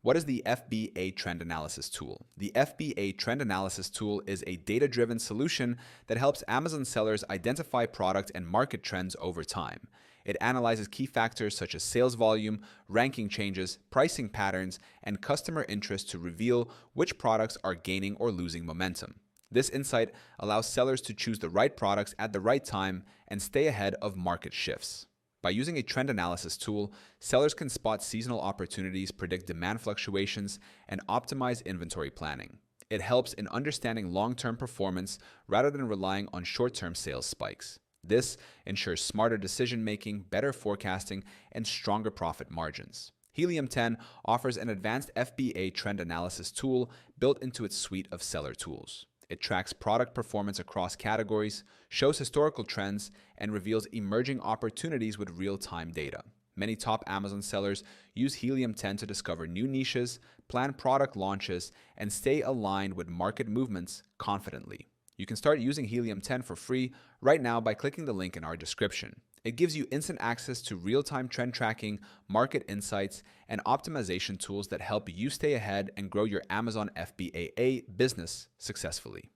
What is the FBA Trend Analysis Tool? The FBA Trend Analysis Tool is a data-driven solution that helps Amazon sellers identify product and market trends over time. It analyzes key factors such as sales volume, ranking changes, pricing patterns, and customer interest to reveal which products are gaining or losing momentum. This insight allows sellers to choose the right products at the right time and stay ahead of market shifts. By using a trend analysis tool, sellers can spot seasonal opportunities, predict demand fluctuations, and optimize inventory planning. It helps in understanding long-term performance rather than relying on short-term sales spikes. This ensures smarter decision-making, better forecasting, and stronger profit margins. Helium 10 offers an advanced FBA trend analysis tool built into its suite of seller tools. It tracks product performance across categories, shows historical trends, and reveals emerging opportunities with real-time data. Many top Amazon sellers use Helium 10 to discover new niches, plan product launches, and stay aligned with market movements confidently. You can start using Helium 10 for free right now by clicking the link in our description. It gives you instant access to real-time trend tracking, market insights, and optimization tools that help you stay ahead and grow your Amazon FBA business successfully.